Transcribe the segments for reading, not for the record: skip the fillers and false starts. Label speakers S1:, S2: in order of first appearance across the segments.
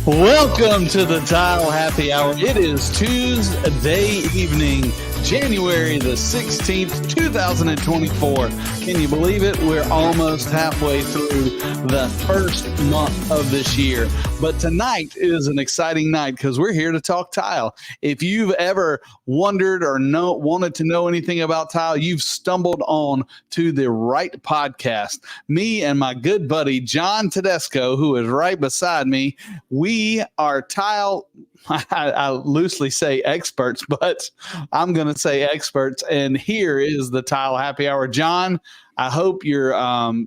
S1: Welcome to the Tile Happy Hour. It is Tuesday evening, January the 16th, 2024. Can you believe it? We're almost halfway through the first month of this year. But tonight is an exciting night because we're here to talk tile. If you've ever wondered or wanted to know anything about tile, you've stumbled on to the right podcast. Me and my good buddy, John Tedesco, who is right beside me, we are tile, I loosely say experts, but I'm going to say experts. And here is the Tile Happy Hour. John, I hope you're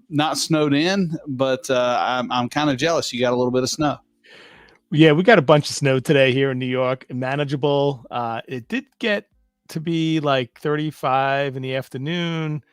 S1: not snowed in, but I'm kind of jealous. You got a little bit of snow.
S2: Yeah, we got a bunch of snow today here in New York. Manageable. It did get to be like 35 in the afternoon.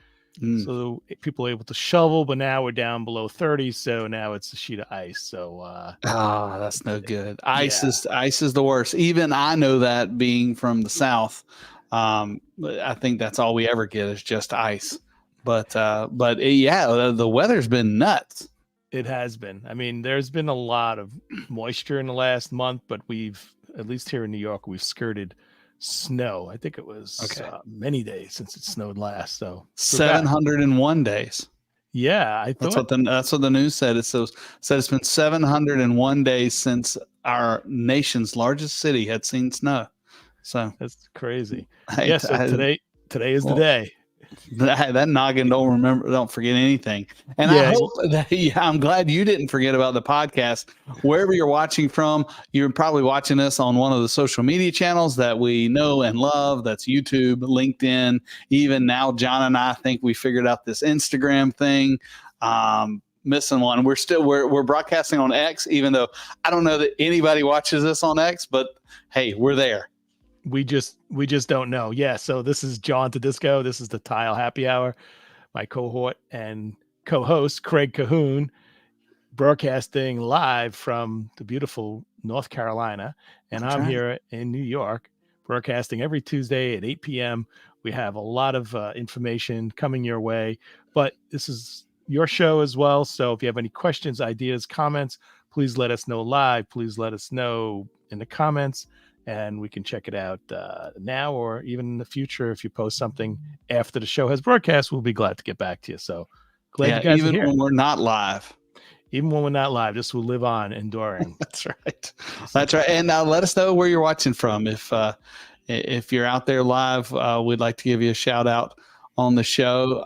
S2: So people are able to shovel, but now we're down below 30. So now it's a sheet of ice. So
S1: that's no good. Ice is the worst. Even I know that, being from the South. I think that's all we ever get is just ice. But the weather's been nuts.
S2: It has been. I mean, there's been a lot of moisture in the last month, but we've, at least here in New York, we've skirted snow. I think it was many days since it snowed last. So
S1: 701 days.
S2: Yeah, I thought
S1: that's what the news said. It said it's been 701 days since our nation's largest city had seen snow. So that's
S2: crazy. Today is the day.
S1: That noggin don't forget anything. And I hope that I'm glad you didn't forget about the podcast. Wherever you're watching from, you're probably watching us on one of the social media channels that we know and love. That's YouTube, LinkedIn. Even now, John and I think we figured out this Instagram thing. Missing one. We're broadcasting on X, even though I don't know that anybody watches us on X, but hey, we're there.
S2: We just don't know. Yeah. So this is John Tedesco. This is the Tile Happy Hour. My cohort and co-host Craig Cahoon, broadcasting live from the beautiful North Carolina. And I'm here in New York, broadcasting every Tuesday at 8 p.m. We have a lot of information coming your way, but this is your show as well. So if you have any questions, ideas, comments, please let us know live. Please let us know in the comments. And we can check it out now or even in the future. If you post something after the show has broadcast, we'll be glad to get back to you. So glad you guys are here.
S1: Even when we're not live.
S2: Even when we're not live, this will live on, enduring.
S1: That's right. That's right. And let us know where you're watching from. If you're out there live, we'd like to give you a shout out on the show.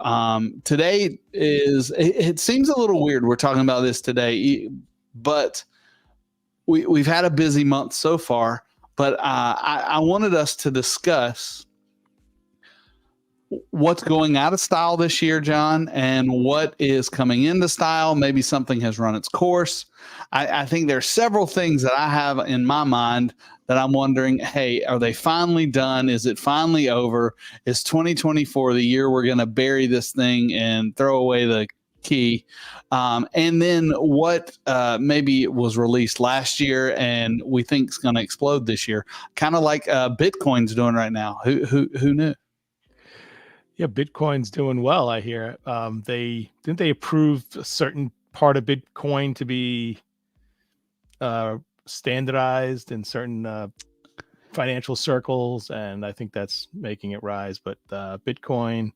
S1: Today it seems a little weird. We're talking about this today, but we've had a busy month so far. But I wanted us to discuss what's going out of style this year, John, and what is coming into style. Maybe something has run its course. I think there's several things that I have in my mind that I'm wondering, hey, are they finally done? Is it finally over? Is 2024 the year we're going to bury this thing and throw away the key? And then what maybe was released last year and we think is going to explode this year, kind of like Bitcoin's doing right now. Who knew?
S2: Yeah, Bitcoin's doing well, I hear. They approved a certain part of Bitcoin to be standardized in certain financial circles, and I think that's making it rise. But Bitcoin,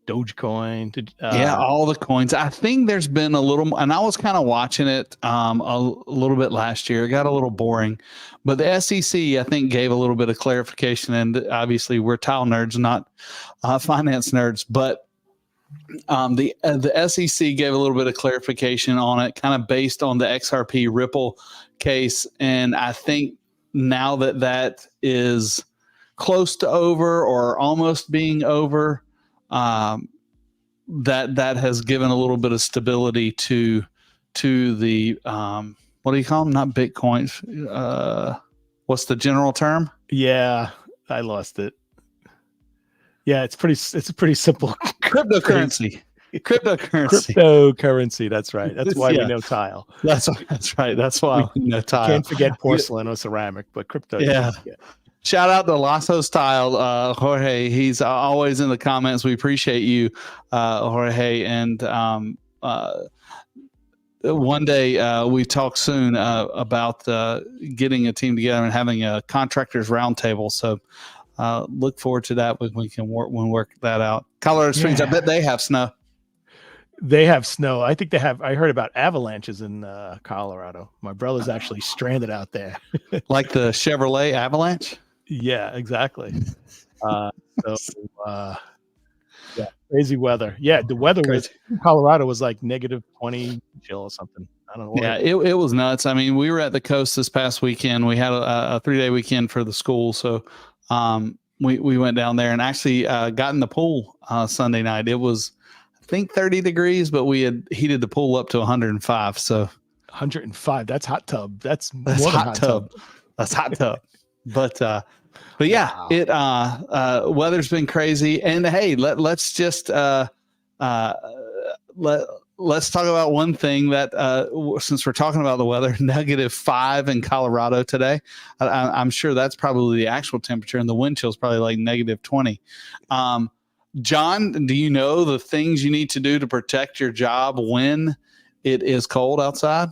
S2: Dogecoin,
S1: all the coins. I think there's been a little, and I was kind of watching it a little bit last year. It got a little boring, but the SEC, I think, gave a little bit of clarification. And obviously, we're tile nerds, not finance nerds. But the SEC gave a little bit of clarification on it, kind of based on the XRP Ripple case. And I think now that is close to over or almost being over, that has given a little bit of stability to the what do you call them? Not Bitcoins. What's the general term?
S2: Yeah, I lost it. Yeah, it's a pretty simple
S1: cryptocurrency.
S2: Cryptocurrency. That's right. That's why we know tile.
S1: That's right. That's why we know tile.
S2: Can't forget porcelain or ceramic, but crypto.
S1: Yeah. Shout out to Lasso's Tile, Jorge. He's always in the comments. We appreciate you, Jorge. And one day we talk soon about getting a team together and having a contractors roundtable. So look forward to that when we can work that out. Colorado Springs, I bet they have snow.
S2: They have snow. I think they have. I heard about avalanches in Colorado. My brother's actually stranded out there.
S1: Like the Chevrolet Avalanche?
S2: Yeah, exactly. Yeah, crazy weather. Yeah, the weather was in Colorado was like -20 chill or something. I don't know.
S1: Yeah, it was nuts. I mean, we were at the coast this past weekend. We had a 3-day weekend for the school. So we went down there and actually got in the pool Sunday night. It was, I think, 30 degrees, but we had heated the pool up to 105. So
S2: 105, that's hot tub. That's more
S1: than
S2: hot tub.
S1: That's hot tub. But yeah, wow. Weather's been crazy. And hey, let's just let's talk about one thing that since we're talking about the weather, -5 in Colorado today. I'm sure that's probably the actual temperature, and the wind chill is probably like -20. John, do you know the things you need to do to protect your job when it is cold outside?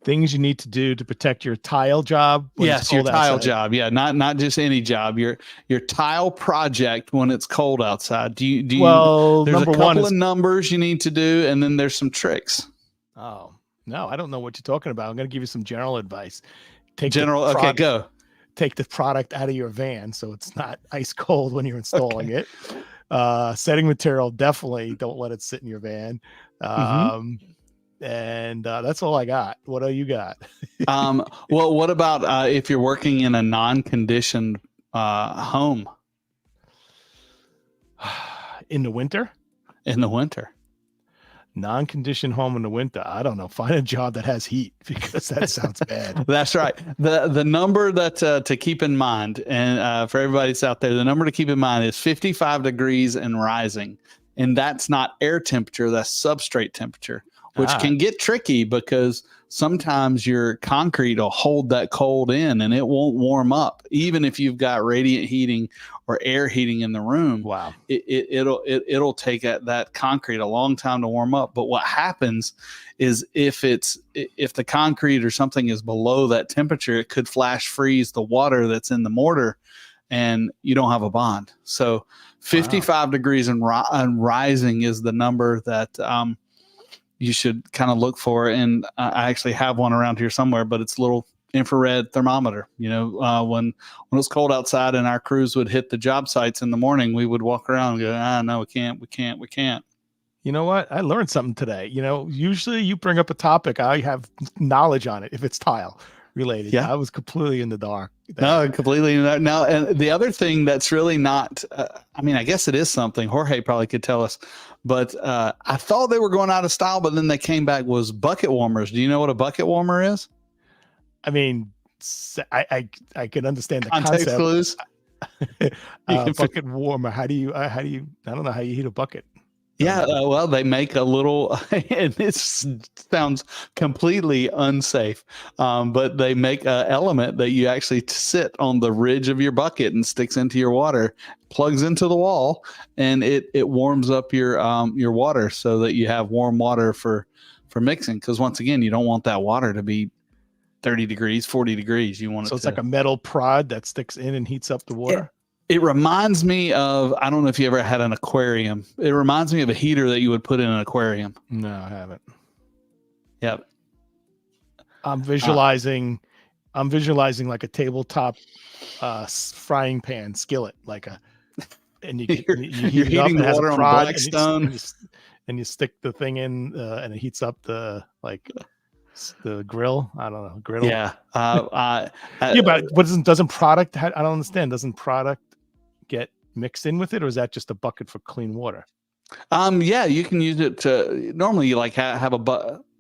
S2: Things you need to do to protect your tile job.
S1: Yes, your tile job. Yeah, not just any job. Your tile project when it's cold outside. Do you?
S2: Well,
S1: there's a couple of numbers you need to do, and then there's some tricks.
S2: Oh no, I don't know what you're talking about. I'm going to give you some general advice.
S1: Okay, go.
S2: Take the product out of your van so it's not ice cold when you're installing it. Setting material, definitely don't let it sit in your van. And that's all I got. What do you got?
S1: Well, what about if you're working in a non-conditioned home?
S2: In the winter?
S1: In the winter.
S2: Non-conditioned home in the winter. I don't know. Find a job that has heat, because that sounds bad.
S1: That's right. The number that to keep in mind, and for everybody that's out there, the number to keep in mind is 55 degrees and rising. And that's not air temperature, that's substrate temperature, which can get tricky because sometimes your concrete will hold that cold in and it won't warm up. Even if you've got radiant heating or air heating in the room,
S2: wow,
S1: it'll take that concrete a long time to warm up. But what happens is if the concrete or something is below that temperature, it could flash freeze the water that's in the mortar, and you don't have a bond. So 55 degrees and rising is the number that you should kind of look for. And I actually have one around here somewhere, but it's a little infrared thermometer. You know, when it's cold outside and our crews would hit the job sites in the morning, we would walk around and go, no, we can't.
S2: You know what? I learned something today. You know, usually you bring up a topic, I have knowledge on it if it's tile related.
S1: Yeah.
S2: I was completely in the dark.
S1: No, completely. No. And the other thing that's really not, I mean, I guess it is something Jorge probably could tell us, but I thought they were going out of style, but then they came back, was bucket warmers. Do you know what a bucket warmer is?
S2: I mean, I can understand the
S1: context
S2: concept.
S1: Clues.
S2: Bucket warmer. How do you, I don't know how you heat a bucket.
S1: Yeah, well, they make a little, and this sounds completely unsafe, but they make an element that you actually sit on the ridge of your bucket and sticks into your water, plugs into the wall, and it warms up your water so that you have warm water for mixing. Because once again, you don't want that water to be 30 degrees, 40 degrees. You want
S2: so it's like a metal prod that sticks in and heats up the water.
S1: It reminds me of, I don't know if you ever had an aquarium. It reminds me of a heater that you would put in an aquarium.
S2: No, I haven't.
S1: Yep.
S2: I'm visualizing like a tabletop frying pan skillet, and you
S1: you're heating the water on Blackstone,
S2: and you stick the thing in and it heats up the grill. I don't know, griddle.
S1: Yeah.
S2: Yeah, but doesn't product? I don't understand. Doesn't product get mixed in with it, or is that just a bucket for clean water?
S1: Yeah, you can use it to normally you like have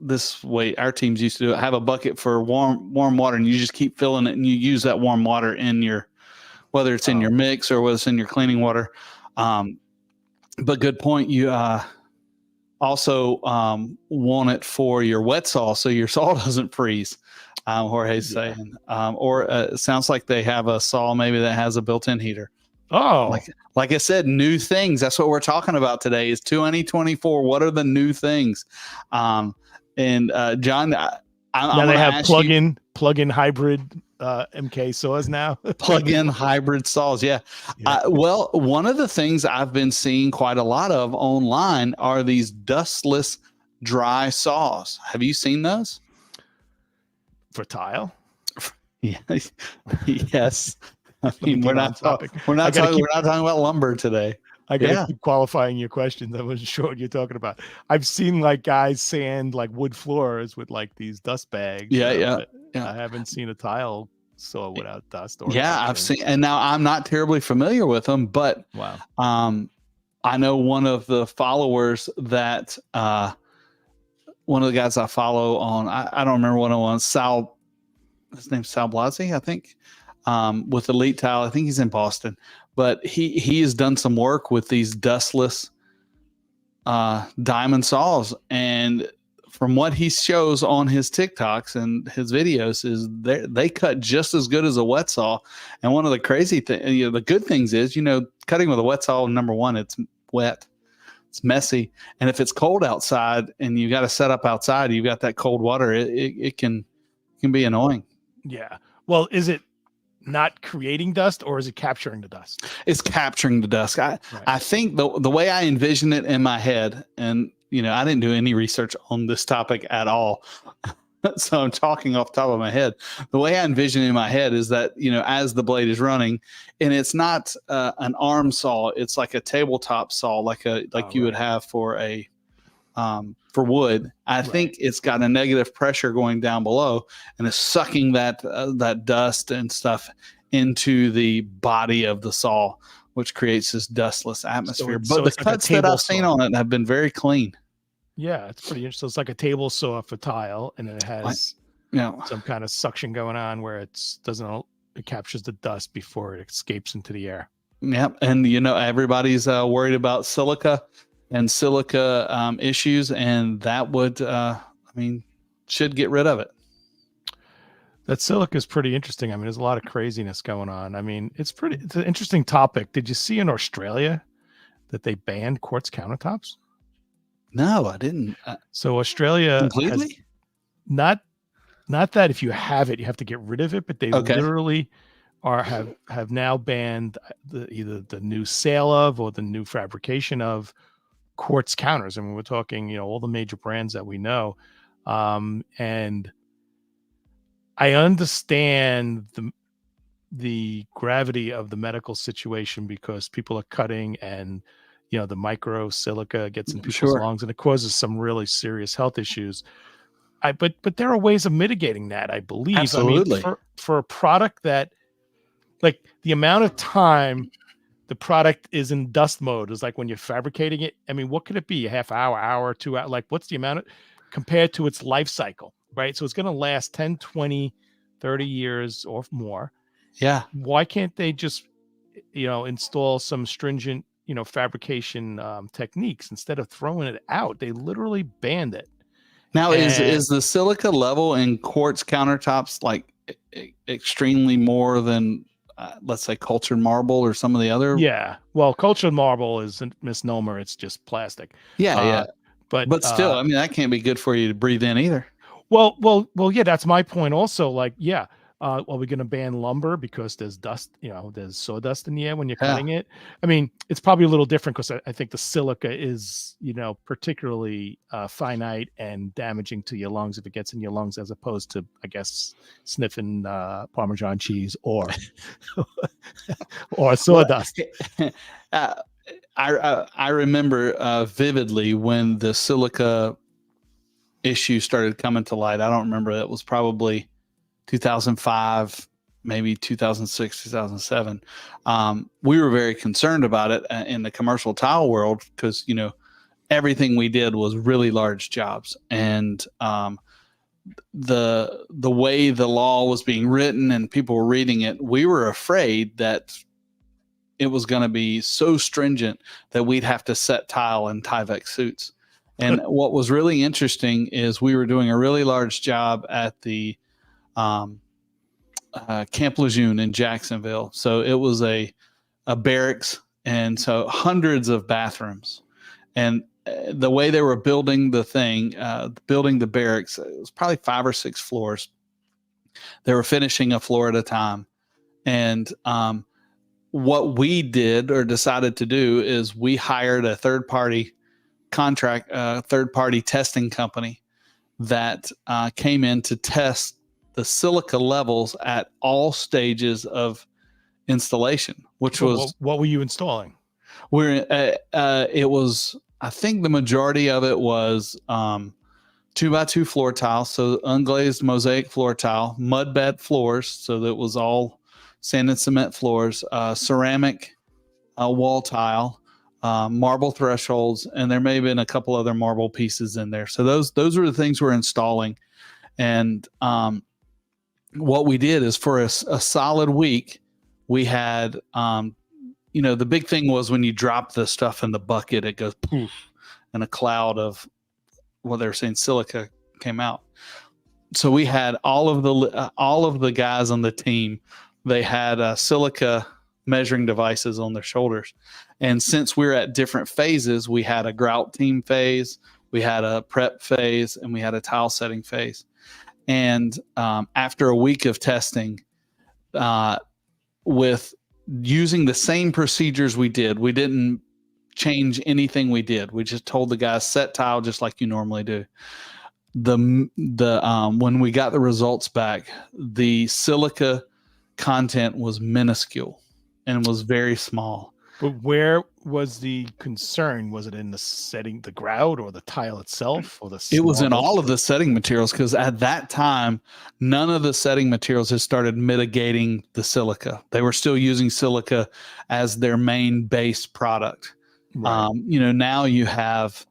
S1: this way our teams used to do it, have a bucket for warm water, and you just keep filling it and you use that warm water in your, whether it's in your mix or whether it's in your cleaning water. But good point. You also want it for your wet saw so your saw doesn't freeze. Jorge's saying, or it sounds like they have a saw maybe that has a built-in heater.
S2: Oh,
S1: Like I said, new things. That's what we're talking about today is 2024. What are the new things? And John, I'm
S2: now
S1: going
S2: they
S1: to
S2: have
S1: ask you
S2: plug-in hybrid MK saws now.
S1: plug-in hybrid saws. Yeah.
S2: Yeah.
S1: Well, one of the things I've been seeing quite a lot of online are these dustless dry saws. Have you seen those?
S2: For tile.
S1: Yeah. Yes. I
S2: Let me
S1: mean,
S2: get on topic.
S1: we're
S2: I
S1: not
S2: gotta
S1: talking
S2: keep
S1: we're not talking about lumber today.
S2: I gotta
S1: Yeah.
S2: keep qualifying your questions. I wasn't sure what you're talking about. I've seen like guys sand like wood floors with like these dust bags,
S1: Yeah. Yeah.
S2: but
S1: Yeah.
S2: I haven't seen a tile saw without dust or
S1: Yeah. I've
S2: suction.
S1: seen, and now I'm not terribly familiar with them, but
S2: Wow.
S1: I know one of the followers that one of the guys I follow on, I don't remember what it was, his name's Sal Blasi, I think, with Elite Tile. I think he's in Boston, but he has done some work with these dustless diamond saws. And from what he shows on his TikToks and his videos is they cut just as good as a wet saw. And one of the crazy things, the good things is, cutting with a wet saw, number one, it's wet. It's messy. And if it's cold outside and you got to set up outside, you've got that cold water, it can be annoying.
S2: Yeah. Well, is it not creating dust or is it capturing the dust?
S1: It's capturing the dust. I think the way I envision it in my head, and I didn't do any research on this topic at all. So I'm talking off the top of my head. The way I envision it in my head is that, as the blade is running, and it's not an arm saw, it's like a tabletop saw, like you would have for a for wood. I think it's got a negative pressure going down below and is sucking that dust and stuff into the body of the saw, which creates this dustless atmosphere. But the cuts that I've seen on it have been very clean.
S2: Yeah, it's pretty interesting. So it's like a table saw for tile, and then it has some kind of suction going on where it captures the dust before it escapes into the air.
S1: Yep, and everybody's worried about silica and silica issues, and that would, should get rid of it.
S2: That silica is pretty interesting. I mean, there's a lot of craziness going on. I mean, it's an interesting topic. Did you see in Australia that they banned quartz countertops?
S1: No, I didn't.
S2: So Australia
S1: completely?
S2: Not that if you have it, you have to get rid of it, but they literally have now banned either the new sale of or the new fabrication of quartz counters. I mean, we're talking, all the major brands that we know. And I understand the gravity of the medical situation because people are cutting and, the micro silica gets in people's lungs and it causes some really serious health issues. But there are ways of mitigating that, I believe.
S1: Absolutely.
S2: I mean, for a product that, like, the amount of time the product is in dust mode is like when you're fabricating it. I mean, what could it be? A half hour, 2 hours? Like, what's the amount compared to its life cycle, right? So it's going to last 10, 20, 30 years or more.
S1: Yeah.
S2: Why can't they just, install some stringent, fabrication techniques instead of throwing it out? They literally banned it.
S1: Now, is the silica level in quartz countertops like extremely more than, let's say, cultured marble or some of the other?
S2: Yeah. Well, cultured marble is a misnomer. It's just plastic.
S1: Yeah. But still, I mean, that can't be good for you to breathe in either.
S2: Well, yeah, that's my point also. Like, yeah. Are we going to ban lumber because there's dust, there's sawdust in the air when you're cutting it? I mean, it's probably a little different because I think the silica is, particularly finite and damaging to your lungs if it gets in your lungs, as opposed to, I guess, sniffing Parmesan cheese or sawdust.
S1: I remember vividly when the silica issue started coming to light. I don't remember. It was probably 2005, maybe 2006, 2007. We were very concerned about it in the commercial tile world because, everything we did was really large jobs. And the way the law was being written and people were reading it, we were afraid that it was going to be so stringent that we'd have to set tile in Tyvek suits. And what was really interesting is we were doing a really large job at the Camp Lejeune in Jacksonville. So it was a a barracks, and so hundreds of bathrooms. And the way they were building the thing, building the barracks, it was probably 5 or 6 floors. They were finishing a floor at a time. And what we did or decided to do is we hired a third-party testing company that came in to test the silica levels at all stages of installation, which was
S2: what were you installing?
S1: it was, I think the majority of it was 2x2 floor tile, so unglazed mosaic floor tile, mud bed floors, so that was all sand and cement floors, ceramic wall tile, marble thresholds, and there may have been a couple other marble pieces in there. So those were the things we're installing. And what we did is for a solid week, we had, the big thing was when you drop the stuff in the bucket, it goes poof, and a cloud of, well, they were saying silica came out. So we had all of the guys on the team, they had silica measuring devices on their shoulders. And since we're at different phases, we had a grout team phase, we had a prep phase, and we had a tile setting phase. And after a week of testing, with using the same procedures we didn't change anything we did. We just told the guys, set tile just like you normally do. When we got the results back, the silica content was minuscule and was very small.
S2: But where was the concern? Was it in the setting, the grout, or the tile itself, or the?
S1: It was in all of the setting materials, because at that time, none of the setting materials had started mitigating the silica. They were still using silica as their main base product. Right. Now you have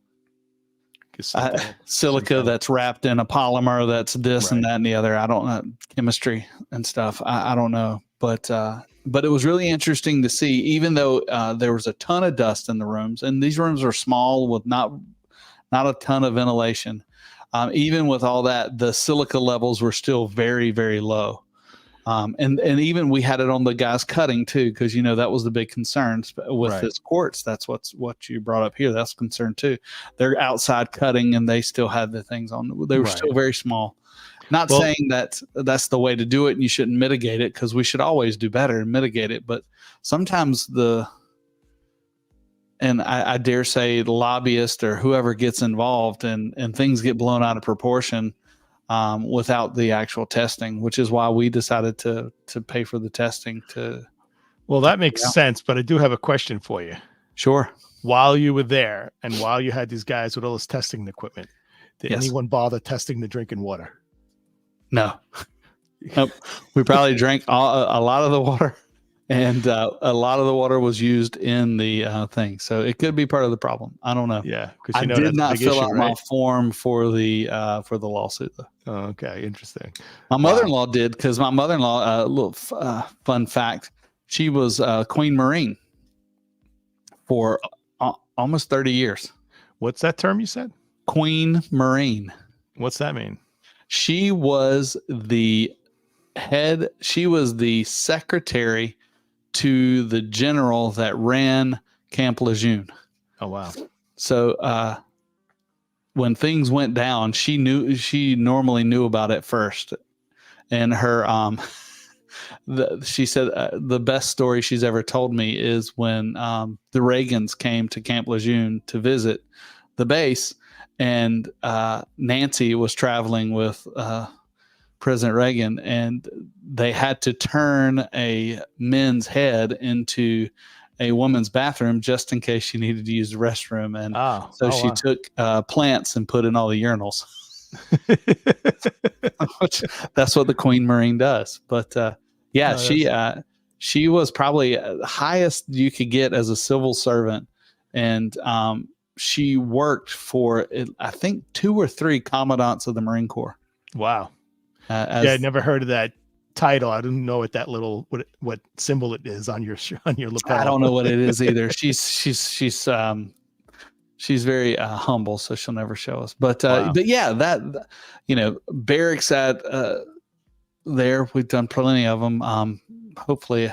S1: silica that's wrapped in a polymer that's this and that and the other. I don't know, chemistry and stuff. I don't know, but it was really interesting to see, even though there was a ton of dust in the rooms, and these rooms are small with not a ton of ventilation. Even with all that, the silica levels were still very, very low. And even we had it on the guys cutting too, because that was the big concern with this quartz. That's what you brought up here. That's concern too. They're outside cutting, and they still had the things on. They were still very small. Not saying that that's the way to do it and you shouldn't mitigate it, because we should always do better and mitigate it. But sometimes I dare say the lobbyist or whoever gets involved and things get blown out of proportion without the actual testing, which is why we decided to pay for the testing.
S2: Well, that makes sense, but I do have a question for you.
S1: Sure.
S2: While you were there and while you had these guys with all this testing equipment, did anyone bother testing the drinking water?
S1: No. Nope. We probably drank a lot of the water, and a lot of the water was used in the thing. So it could be part of the problem. I don't know.
S2: Yeah.
S1: I did not fill out my form for the lawsuit, though.
S2: Oh, okay. Interesting.
S1: My mother-in-law did, because my mother-in-law, a little fun fact, she was Queen Marine for almost 30 years.
S2: What's that term you said?
S1: Queen Marine.
S2: What's that mean?
S1: She was the secretary to the general that ran Camp Lejeune.
S2: Oh, wow. So
S1: when things went down, she normally knew about it first. And her, she said the best story she's ever told me is when the Reagans came to Camp Lejeune to visit the base, and Nancy was traveling with President Reagan, and they had to turn a men's head into a woman's bathroom just in case she needed to use the restroom. And she took plants and put in all the urinals. That's what the Queen Marine does. But she was probably the highest you could get as a civil servant. And she worked for, I think, 2 or 3 commandants of the Marine Corps.
S2: Wow. I never heard of that title. I didn't know what symbol it is on your lapel.
S1: I don't know what it is either. She's very humble, so she'll never show us. But yeah, that barracks at there, we've done plenty of them. Hopefully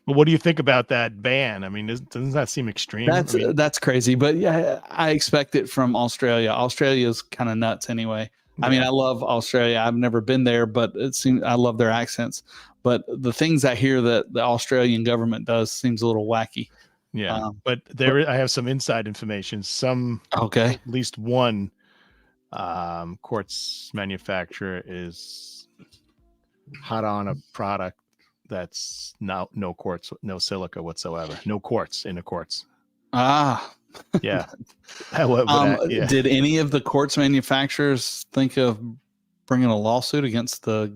S2: But what do you think about that ban? I mean, doesn't that seem extreme? I mean,
S1: That's crazy, but yeah, I expect it from Australia. Australia's kind of nuts anyway. I mean,
S2: yeah,
S1: I love Australia. I've never been there, but it seems I love their accents. But the things I hear that the Australian government does seems a little wacky.
S2: yeah.
S1: Um,
S2: But I have some inside information.
S1: okay.
S2: At least one quartz manufacturer is hot on a product that's no quartz, no silica whatsoever, no quartz in a quartz.
S1: Ah,
S2: Yeah. Yeah.
S1: did any of the quartz manufacturers think of bringing a lawsuit against the?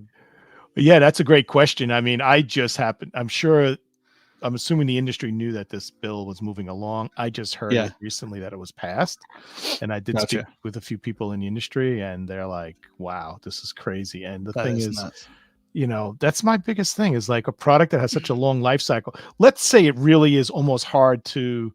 S2: Yeah, that's a great question. I mean, I'm assuming the industry knew that this bill was moving along. I just heard
S1: Yeah,
S2: it recently that it was passed. And I did speak
S1: gotcha.
S2: with a few people in the industry, and they're like, wow, this is crazy. And the
S1: That
S2: thing
S1: is
S2: is,
S1: nuts.
S2: that's my biggest thing is like a product that has such a long life cycle. Let's say it really is almost hard to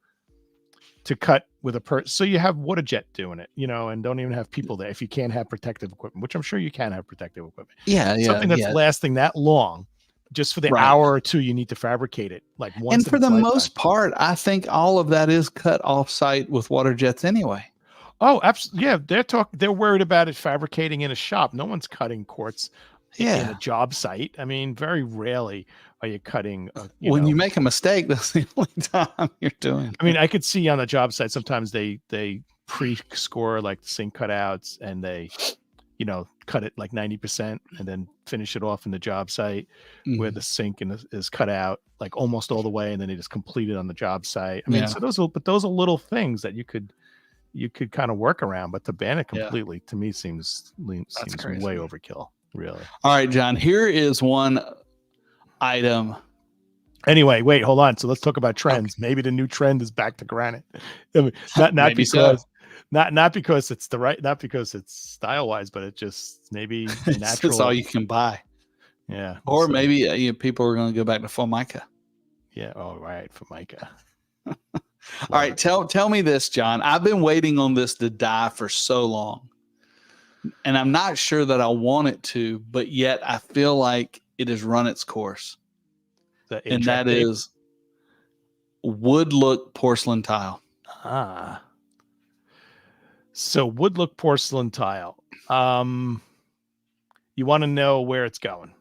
S2: cut with a so you have water jet doing it, and don't even have people there if you can't have protective equipment, which I'm sure you can have protective equipment.
S1: Yeah,
S2: Something that's
S1: yeah.
S2: lasting that long, just for the
S1: Right.
S2: hour or two you need to fabricate it like once
S1: And
S2: in
S1: for
S2: its
S1: the
S2: lifetime.
S1: most part, I think all of that is cut off site with water jets anyway.
S2: Oh, absolutely. Yeah, they're worried about it fabricating in a shop. No one's cutting quartz in a
S1: Yeah.
S2: job site. I mean, very rarely are you cutting
S1: When you make a mistake, that's the only time you're doing
S2: I mean,
S1: it.
S2: I could see on the job site sometimes they pre-score like the sink cutouts, and they cut it like 90% and then finish it off in the job site where
S1: Mhm.
S2: the sink is cut out like almost all the way, and then they just complete it on the job site. I mean,
S1: Yeah.
S2: so those are little things that you could kind of work around, but to ban it
S1: Yeah.
S2: completely to me seems
S1: That's
S2: way
S1: crazy.
S2: overkill, really.
S1: All right, John, here is one item.
S2: Anyway, wait, hold on. So let's talk about
S1: Okay.
S2: trends. Maybe the new trend is back to granite. I mean, not
S1: Maybe so.
S2: because not because it's not because it's style wise, but it just maybe the
S1: It's all
S2: natural.
S1: you can buy.
S2: Yeah, we'll
S1: Or
S2: see.
S1: maybe people are going to go back to Formica.
S2: Yeah. Oh, right. For Micah.
S1: All right, tell me this, John. I've been waiting on this to die for so long, and I'm not sure that I want it to, but yet I feel like it has run its course,
S2: The
S1: and
S2: eight-track
S1: that
S2: tape.
S1: is wood look porcelain tile.
S2: Ah. So wood look porcelain tile. You want to know where it's going?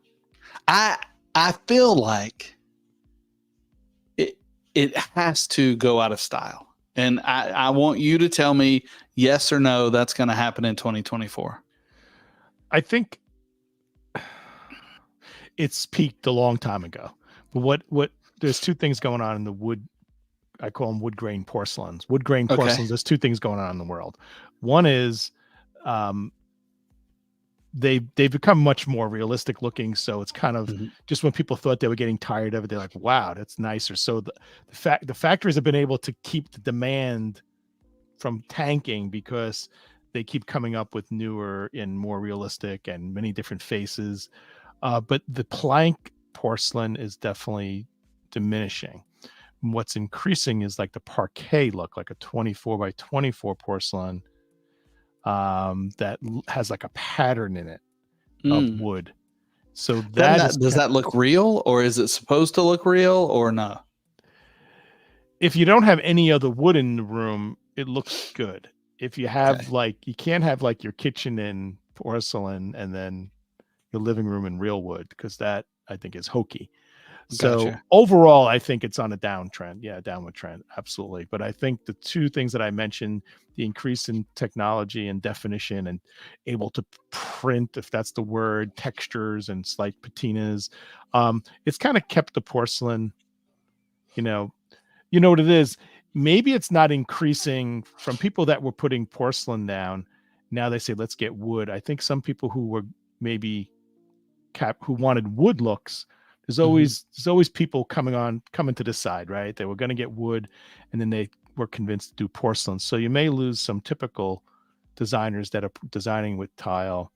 S1: I feel like it has to go out of style, and I want you to tell me yes or no that's going to happen in 2024.
S2: I think it's peaked a long time ago. But what there's two things going on in the wood. I call them wood grain porcelains. Wood grain
S1: Okay.
S2: porcelains. There's two things going on in the world. One is they've become much more realistic looking. So it's kind of just when people thought they were getting tired of it, they're like, wow, that's nicer. So the factories have been able to keep the demand from tanking because they keep coming up with newer and more realistic and many different faces. But the plank porcelain is definitely diminishing. What's increasing is like the parquet look, like a 24 by 24 porcelain that has like a pattern in it of wood. So
S1: Does that look real, or is it supposed to look real, or no?
S2: If you don't have any other wood in the room, it looks good. If you have you can't have like your kitchen in porcelain and then your living room in real wood, because that I think is hokey. So
S1: Gotcha.
S2: overall, I think it's on a downtrend. Yeah, downward trend. Absolutely. But I think the two things that I mentioned, the increase in technology and definition and able to print, if that's the word, textures and slight patinas, it's kind of kept the porcelain, you know what it is. Maybe it's not increasing from people that were putting porcelain down. Now they say, let's get wood. I think some people who were maybe who wanted wood looks, there's always people coming to the side, right? They were going to get wood and then they were convinced to do porcelain. So you may lose some typical designers that are designing with tile,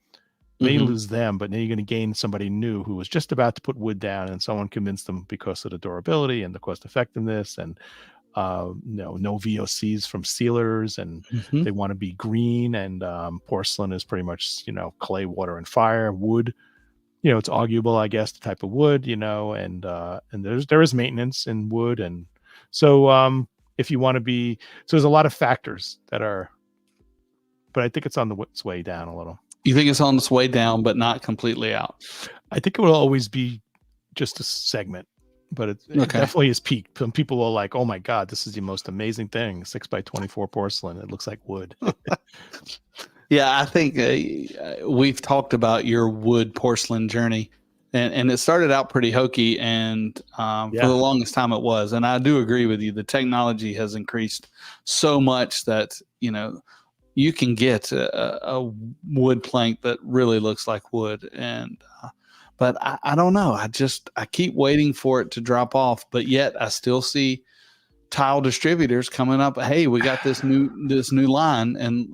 S2: may lose them, but then you're going to gain somebody new who was just about to put wood down and someone convinced them because of the durability and the cost effectiveness and no VOCs from sealers, and they want to be green, and porcelain is pretty much clay, water, and fire. Wood it's arguable, I guess, the type of wood, and there is maintenance in wood. And so if you want to be, so there's a lot of factors that are, but I think it's on its way down a little.
S1: You think it's on its way down, but not completely out?
S2: I think it will always be just a segment, but it definitely is peaked. Some people are like, oh my God, this is the most amazing thing. 6x24 porcelain. It looks like wood.
S1: Yeah, I think we've talked about your wood porcelain journey, and it started out pretty hokey, and for the longest time it was. And I do agree with you. The technology has increased so much that, you can get a wood plank that really looks like wood. And but I don't know. I keep waiting for it to drop off, but yet I still see tile distributors coming up. Hey, we got this new line, and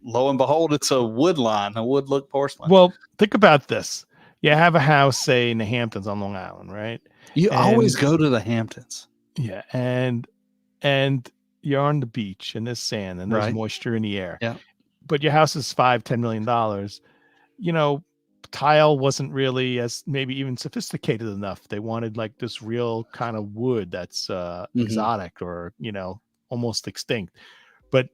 S1: lo and behold, it's a wood line, a wood look porcelain.
S2: Well, think about this. You have a house, say in the Hamptons on Long Island, right?
S1: You always go to the Hamptons.
S2: Yeah. And you're on the beach and there's sand and there's moisture in the air.
S1: Yeah.
S2: But your house is $5-10 million. Tile wasn't really as maybe even sophisticated enough. They wanted like this real kind of wood that's exotic or, almost extinct. But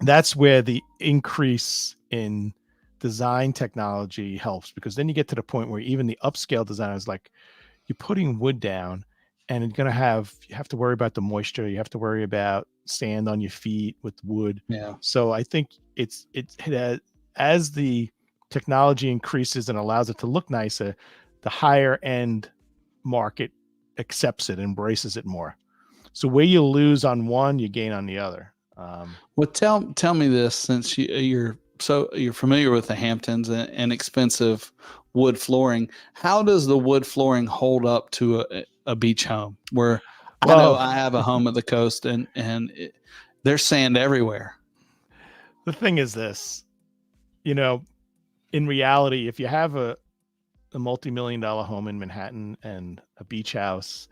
S2: that's where the increase in design technology helps, because then you get to the point where even the upscale designers, like, you're putting wood down and you have to worry about the moisture. You have to worry about sand on your feet with wood.
S1: Yeah.
S2: So I think as the technology increases and allows it to look nicer, the higher end market accepts it, embraces it more. So where you lose on one, you gain on the other.
S1: Well, tell me this, since you're familiar with the Hamptons and expensive wood flooring. How does the wood flooring hold up to a beach home? Where I know I have a home at the coast, and there's sand everywhere.
S2: The thing is this, in reality, if you have a multi-million-dollar home in Manhattan and a beach house,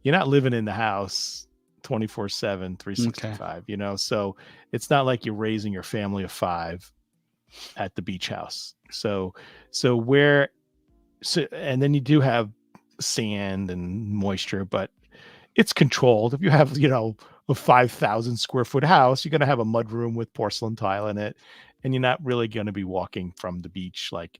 S2: you're not living in the house 24/7, 365, so it's not like you're raising your family of 5 at the beach house. So and then you do have sand and moisture, but it's controlled. If you have, a 5,000 square foot house, you're going to have a mud room with porcelain tile in it. And you're not really going to be walking from the beach, like,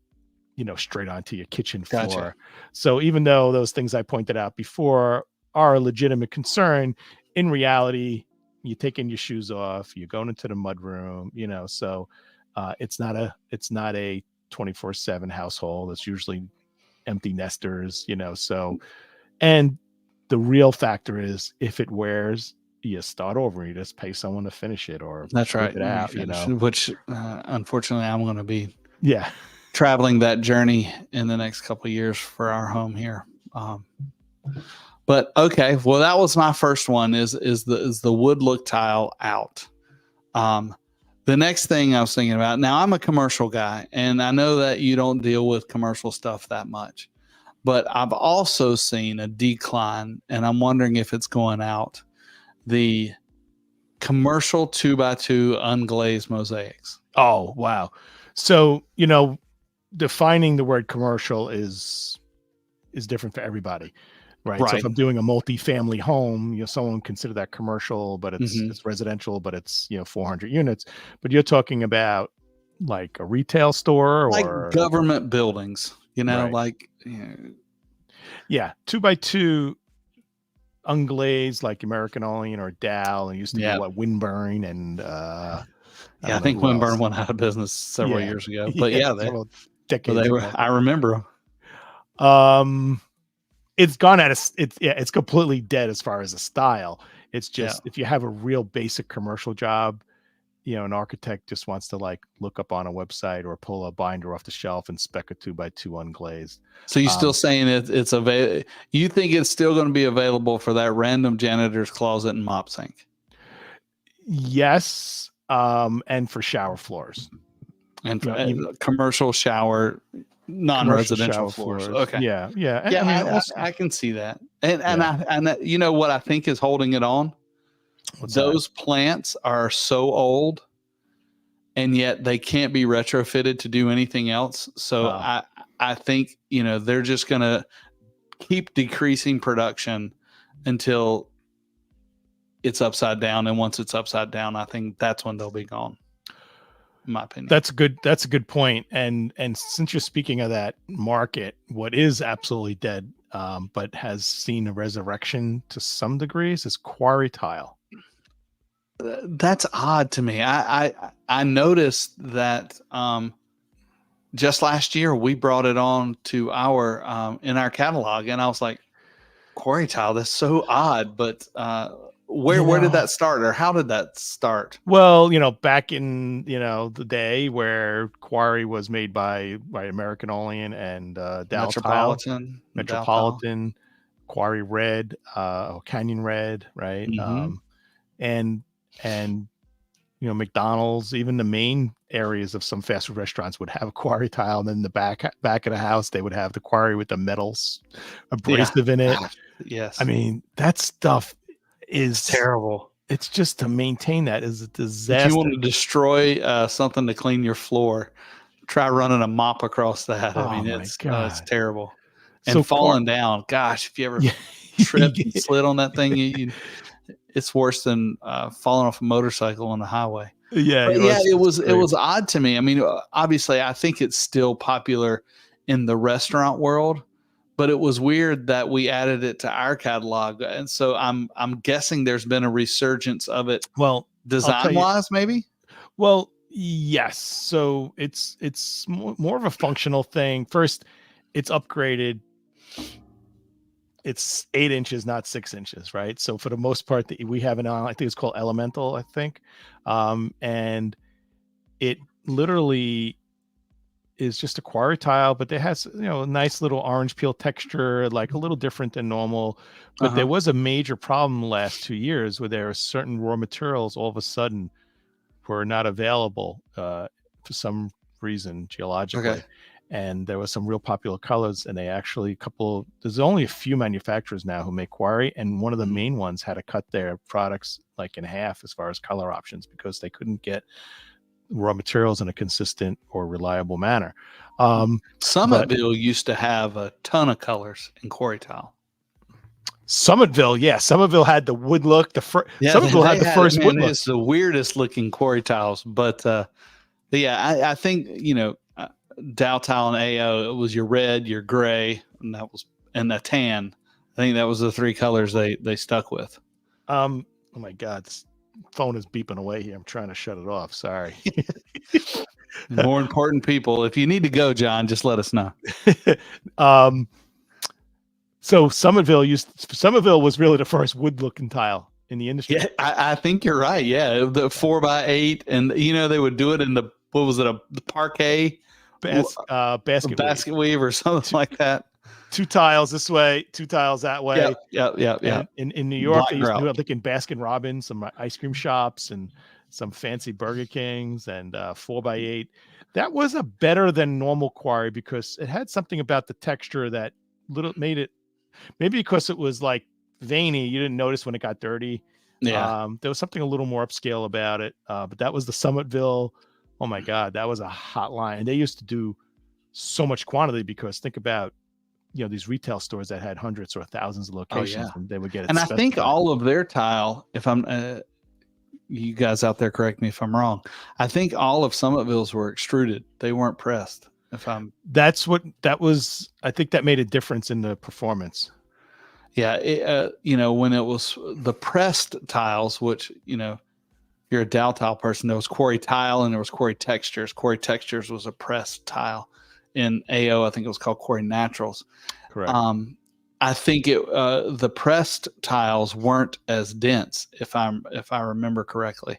S2: straight onto your kitchen floor.
S1: Gotcha.
S2: So even though those things I pointed out before are a legitimate concern, in reality, you're taking your shoes off, you're going into the mud room, so it's not a 24/7 household. It's usually empty nesters, so, and the real factor is, if it wears, you start over. You just pay someone to finish it, or
S1: that's right.
S2: It out,
S1: which unfortunately I'm going to be
S2: Yeah.
S1: traveling that journey in the next couple of years for our home here. But okay, well, that was my first one, is the wood look tile out. The next thing I was thinking about, now I'm a commercial guy, and I know that you don't deal with commercial stuff that much, but I've also seen a decline, and I'm wondering if it's going out, the commercial 2x2 unglazed mosaics.
S2: Oh, wow. So, defining the word commercial is different for everybody. Right. So if I'm doing a multi-family home, someone consider that commercial, but it's residential, but it's 400 units. But you're talking about like a retail store,
S1: like
S2: or
S1: government buildings,
S2: Right.
S1: like
S2: 2x2 unglazed, like American Olean or Dow, and used to be Windburn and
S1: I think Windburn went out of business several years ago. But
S2: decades
S1: they were.
S2: ago.
S1: I remember.
S2: It's gone out of it's completely dead as far as a style. It's just if you have a real basic commercial job, an architect just wants to like look up on a website or pull a binder off the shelf and spec a 2x2 unglazed.
S1: So you're still saying it's available? You think it's still going to be available for that random janitor's closet and mop sink?
S2: Yes, and for shower floors
S1: and for commercial shower. Non-residential floors. Okay.
S2: Yeah.
S1: I can see that. And you know what I think is holding it on? Those plants are so old, and yet they can't be retrofitted to do anything else. So I I think, they're just going to keep decreasing production until it's upside down. And once it's upside down, I think that's when they'll be gone, in my opinion.
S2: That's a good point. And since you're speaking of that market, what is absolutely dead, but has seen a resurrection to some degrees, is quarry tile.
S1: That's odd to me. I noticed that just last year we brought it on to our in our catalog, and I was like, quarry tile, that's so odd. But where did that start, or how did that start?
S2: Well, back in the day where quarry was made by American Olean and Dow Metropolitan, Quarry Red, Canyon Red, right?
S1: Mm-hmm.
S2: And McDonald's, even the main areas of some fast food restaurants would have a quarry tile, and then the back of the house they would have the quarry with the metals abrasive in it.
S1: Yes,
S2: I mean, that stuff is
S1: terrible.
S2: It's just, to maintain that is a disaster.
S1: If you want to destroy something to clean your floor, try running a mop across that. I mean, it's terrible. And falling down. Gosh, if you ever tripped and slid on that thing, it's worse than falling off a motorcycle on the highway.
S2: Yeah,
S1: it was odd to me. I mean, obviously, I think it's still popular in the restaurant world, but it was weird that we added it to our catalog, and so I'm guessing there's been a resurgence of it.
S2: Well,
S1: design-wise, maybe.
S2: Well, yes. So it's more of a functional thing. First, it's upgraded. It's 8 inches, not 6 inches, right? So for the most part, we have I think it's called Elemental, I think, and it literally is just a quarry tile, but it has a nice little orange peel texture, like a little different than normal. But there was a major problem the last 2 years where there are certain raw materials all of a sudden were not available for some reason geologically.
S1: Okay.
S2: And there was some real popular colors, and they actually there's only a few manufacturers now who make quarry, and one of the main ones had to cut their products like in half as far as color options, because they couldn't get raw materials in a consistent or reliable manner.
S1: Summitville used to have a ton of colors in quarry tile.
S2: Summitville had the wood look. Summitville had the first wood look.
S1: It's the weirdest looking quarry tiles, but I think Dow tile and AO, it was your red, your gray, and the tan. I think that was the 3 colors they stuck with.
S2: Oh my God, this phone is beeping away here. I'm trying to shut it off. Sorry.
S1: More important people. If you need to go, John, just let us know.
S2: So Summitville was really the first wood looking tile in the industry.
S1: Yeah, I think you're right. Yeah, the 4x8, and they would do it in the parquet
S2: basket
S1: weave or something like that.
S2: 2 tiles this way, 2 tiles that way.
S1: Yeah.
S2: In New York, they used to do it like in Baskin Robbins, some ice cream shops, and some fancy Burger Kings, and 4x8. That was a better than normal quarry because it had something about the texture that made it, maybe because it was like veiny, you didn't notice when it got dirty.
S1: Yeah.
S2: There was something a little more upscale about it. But that was the Summitville. Oh my God, that was a hot line. And they used to do so much quantity because think about, these retail stores that had hundreds or thousands of locations, and they would get it.
S1: And I think all of their tile, if I'm, you guys out there, correct me if I'm wrong, I think all of Summitville's were extruded. They weren't pressed. I think that made a difference in the performance. Yeah. When it was the pressed tiles, which, you're a Dow tile person, there was quarry tile and there was quarry textures. Quarry textures was a pressed tile. In AO, I think it was called quarry naturals.
S2: Correct.
S1: I think the pressed tiles weren't as dense, if I remember correctly,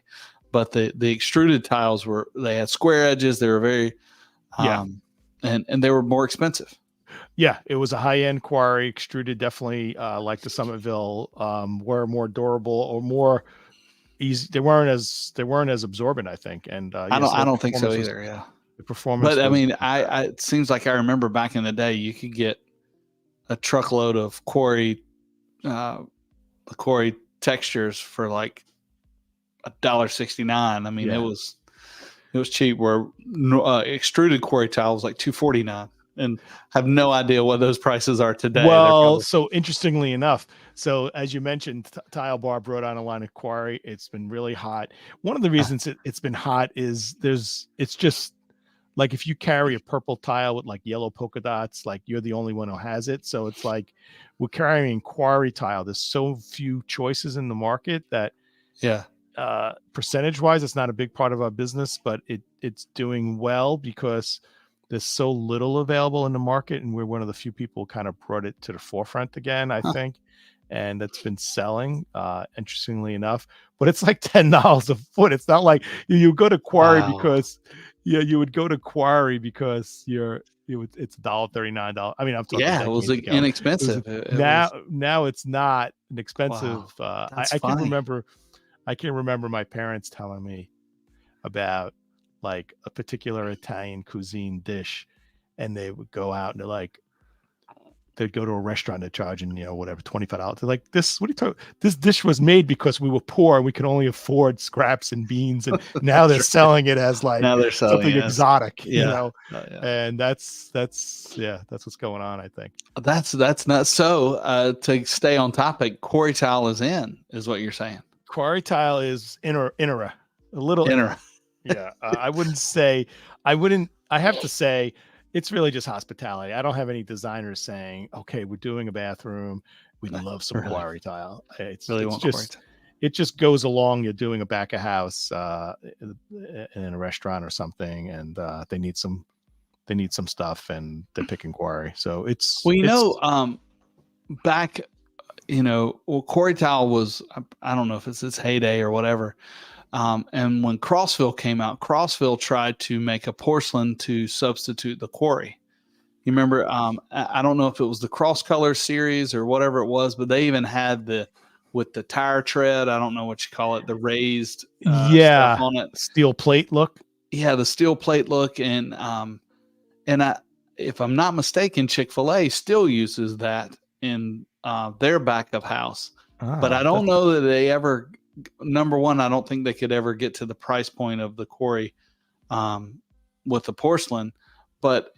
S1: but the extruded tiles they had square edges. They were very and they were more expensive.
S2: Yeah, it was a high-end quarry. Extruded definitely, like the Summitville, were more durable or more easy. They weren't as absorbent, I think. And
S1: I don't think so either. Yeah,
S2: the performance.
S1: But I mean, it seems like I remember back in the day, you could get a truckload of quarry textures for like $1.69. I mean, it was cheap. Where extruded quarry tile was like $2.49. and have no idea what those prices are today.
S2: Well, so interestingly enough, so as you mentioned, Tile Bar brought on a line of Quarry. It's been really hot. One of the reasons it's been hot is it's just like if you carry a purple tile with like yellow polka dots, like you're the only one who has it. So it's like we're carrying Quarry tile. There's so few choices in the market that percentage wise, it's not a big part of our business, but it's doing well because there's so little available in the market, and we're one of the few people who kind of brought it to the forefront again, I think. And that's been selling, interestingly enough, but it's like $10 a foot. It's not like you go to Quarry because you would go to Quarry because it's $1.39. I mean, I'm talking
S1: it was inexpensive.
S2: Now it's not an expensive.
S1: Wow,
S2: I can remember my parents telling me about like a particular Italian cuisine dish, and they would go out and they'd go to a restaurant and charging, whatever, $25. They're like, this, what are you talking? This dish was made because we were poor and we could only afford scraps and beans. And now they're selling it as like something exotic, and that's what's going on, I think.
S1: That's not so, to stay on topic, Quarry tile is what you're saying.
S2: Quarry tile is a little inner. Yeah. I have to say, it's really just hospitality. I don't have any designers saying, okay, we're doing a bathroom, we'd love some Quarry tile. It just goes along. You're doing a back of house in a restaurant or something, and they need some stuff, and they're picking Quarry. So
S1: back, Quarry tile was, I don't know if it's its heyday or whatever. And when Crossville came out, Crossville tried to make a porcelain to substitute the Quarry. You remember, I don't know if it was the Cross Color series or whatever it was, but they even had with the tire tread, I don't know what you call it, the raised stuff on it.
S2: Steel plate look.
S1: Yeah, the steel plate look. And if I'm not mistaken, Chick-fil-A still uses that in their back of house. But I don't know that they ever... Number one, I don't think they could ever get to the price point of the Quarry with the porcelain, but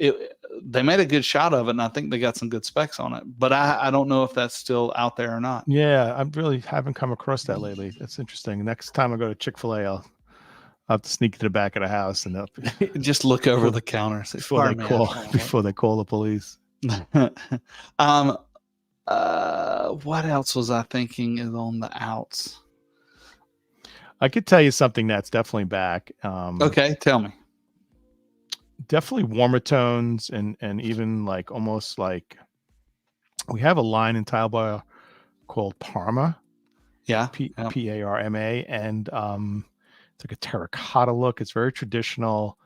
S1: they made a good shot of it, and I think they got some good specs on it. But I don't know if that's still out there or not.
S2: Yeah, I really haven't come across that lately. That's interesting. Next time I go to Chick-fil-A, I'll have to sneak to the back of the house and
S1: just look over the counter
S2: before they call the police.
S1: What else was I thinking is on the outs?
S2: I could tell you something that's definitely back.
S1: Okay, tell me.
S2: Definitely warmer tones and even like almost like we have a line in Tile Bar called Parma.
S1: Yeah.
S2: Parma. And it's like a terracotta look. It's very traditional.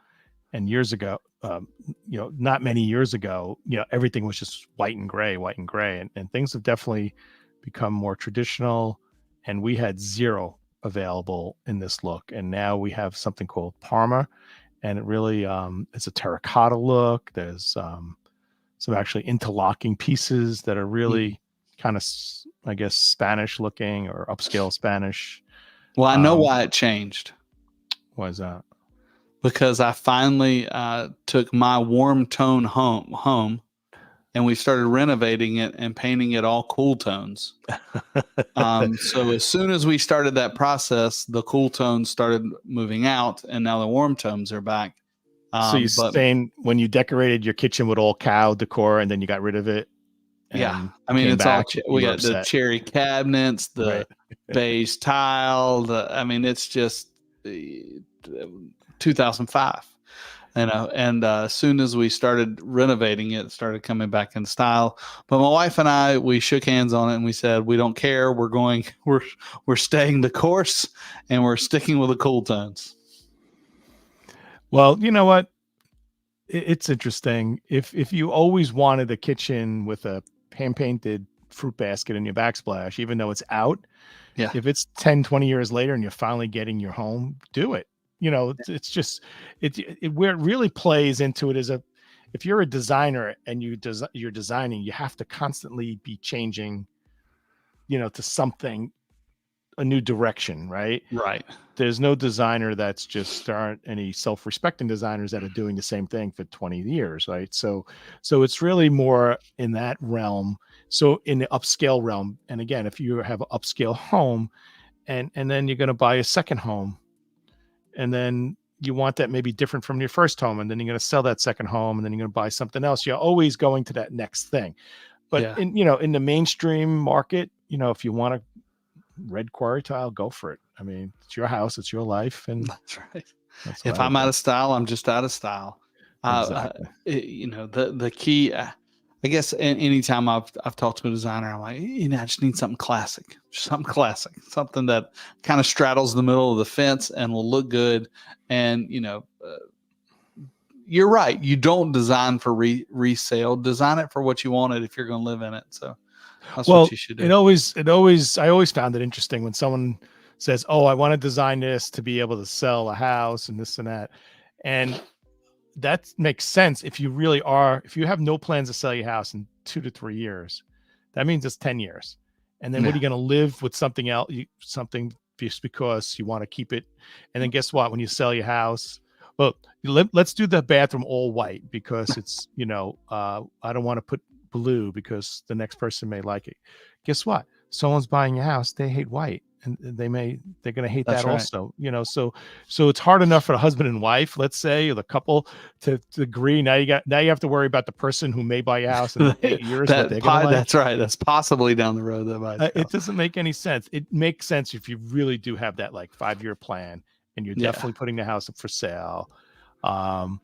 S2: And years ago, not many years ago, everything was just white and gray. And things have definitely become more traditional. And we had zero available in this look, and now we have something called Parma, and it really it's a terracotta look. There's some actually interlocking pieces that are really kind of, I guess, Spanish looking or upscale Spanish.
S1: Well, I know why it changed.
S2: Why is that?
S1: Because I finally took my warm tone home and we started renovating it and painting it all cool tones. So as soon as we started that process, the cool tones started moving out, and now the warm tones are back.
S2: So you're saying when you decorated your kitchen with all cow decor and then you got rid of it?
S1: Yeah. I mean, it's all, we got the cherry cabinets, the beige tile. It's just 2005. And as soon as we started renovating it, started coming back in style. But my wife and I, we shook hands on it and we said, we don't care. We're staying the course, and we're sticking with the cool tones.
S2: Well, you know what? It's interesting. If you always wanted a kitchen with a hand painted fruit basket in your backsplash, even though it's out, if it's 10, 20 years later and you're finally getting your home, do it. It's just where it really plays into it is if you're a designer and you're designing, you have to constantly be changing, to something a new direction, right?
S1: Right.
S2: There's no designer that's just, there aren't any self-respecting designers that are doing the same thing for 20 years, right? So it's really more in that realm. So in the upscale realm, and again, if you have an upscale home and then you're going to buy a second home, and then you want that maybe different from your first home, and then you're going to sell that second home, and then you're going to buy something else. You're always going to that next thing. But
S1: Yeah.
S2: in the mainstream market, if you want a red quarry tile, go for it. I mean, it's your house, it's your life, and
S1: That's right.
S2: that's
S1: If
S2: what I
S1: I'm
S2: would
S1: out
S2: do.
S1: of style, I'm just out of style.
S2: Exactly.
S1: The key, I guess, anytime I've talked to a designer, I'm like, I just need something classic, something that kind of straddles the middle of the fence and will look good. And you're right. You don't design for resale. Design it for what you want it if you're going to live in it. So that's what
S2: Well,
S1: you should
S2: I
S1: do.
S2: always found it interesting when someone says, "Oh, I want to design this to be able to sell a house and this and that," and that makes sense if you have no plans to sell your house in 2 to 3 years. That means it's 10 years. And then what are
S1: Yeah.
S2: you going to live with something else, something just because you want to keep it? And then guess what? When you sell your house, well, let's do the bathroom all white because it's, I don't want to put blue because the next person may like it. Guess what? Someone's buying your house, they hate white. And they're going to hate
S1: That's
S2: that
S1: right.
S2: also, so it's hard enough for the husband and wife, let's say, or the couple to agree. Now you have to worry about the person who may buy your house in 8 years, what they're going to like.
S1: That's right. That's possibly down the road that buys
S2: It doesn't make any sense. It makes sense if you really do have that like 5-year plan and you're definitely putting the house up for sale. And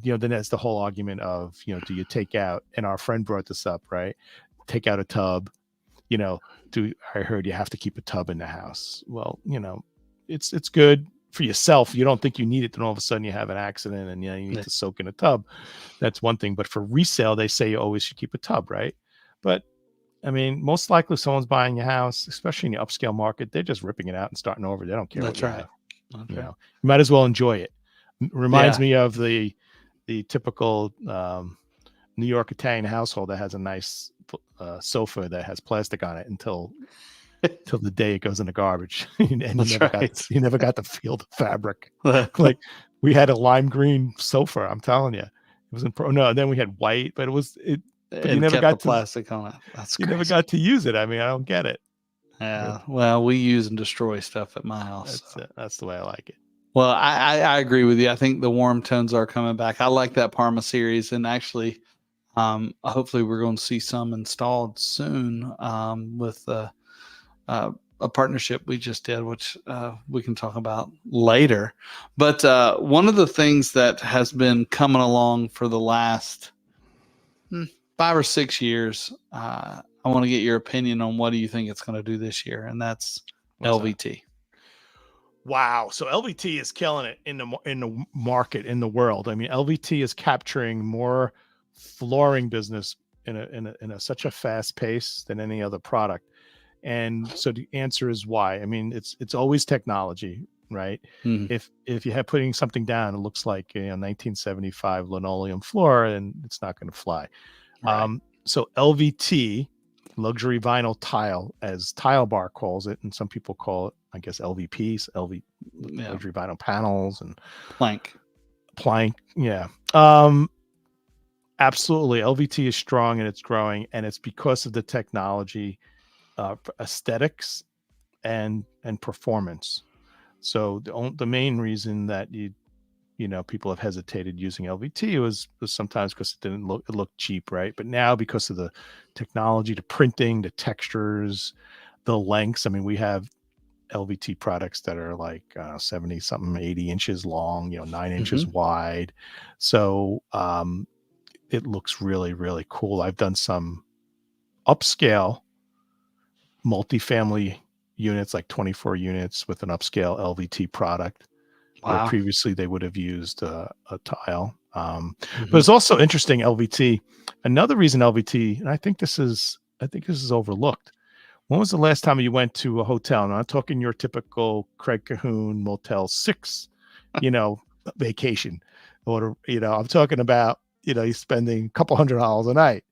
S2: then that's the whole argument of, do you take out, and our friend brought this up, right? Take out a tub, I heard you have to keep a tub in the house. Well, it's good for yourself. You don't think you need it, then all of a sudden you have an accident and you need to soak in a tub. That's one thing. But for resale, they say you always should keep a tub, right? But I mean, most likely someone's buying your house, especially in the upscale market, they're just ripping it out and starting over. They don't care.
S1: That's right.
S2: You might as well enjoy it. Reminds me of the typical New York Italian household that has a nice sofa that has plastic on it until the day it goes in the garbage. And you never got to feel the fabric. Like we had a lime green sofa, I'm telling you. It was then we had white, but but you never got
S1: the plastic on it. That's
S2: you
S1: crazy.
S2: never got to use it. I mean, I don't get it.
S1: Yeah. Well, we use and destroy stuff at my house.
S2: That's the way I like it.
S1: Well, I agree with you. I think the warm tones are coming back. I like that Parma series, and actually, hopefully, we're going to see some installed soon with a partnership we just did, which we can talk about later. But one of the things that has been coming along for the last 5 or 6 years, I want to get your opinion on what do you think it's going to do this year, and that's LVT.
S2: Wow. So LVT is killing it in the market, in the world. I mean, LVT is capturing more flooring business in such a fast pace than any other product. And so the answer is why. I mean, it's always technology, right?
S1: Mm-hmm.
S2: If you have putting something down, it looks like 1975 linoleum floor, and it's not going to fly. Right. So LVT, luxury vinyl tile, as Tile Bar calls it, and some people call it, I guess, LVPs, luxury vinyl panels and
S1: plank.
S2: Yeah. Absolutely. LVT is strong and it's growing, and it's because of the technology, aesthetics and performance. So the main reason that people have hesitated using LVT was sometimes because it looked cheap, right? But now, because of the technology, the printing, the textures, the lengths. I mean, we have LVT products that are like 70 something, 80 inches long, 9 inches wide. So it looks really, really cool. I've done some upscale multifamily units, like 24 units with an upscale LVT product. Wow. Where previously they would have used a tile. But it's also interesting, LVT. Another reason LVT, and I think this is overlooked. When was the last time you went to a hotel? And I'm not talking your typical Craig Cahoon Motel 6, vacation. Or, I'm talking about, you're spending a couple $100 a night.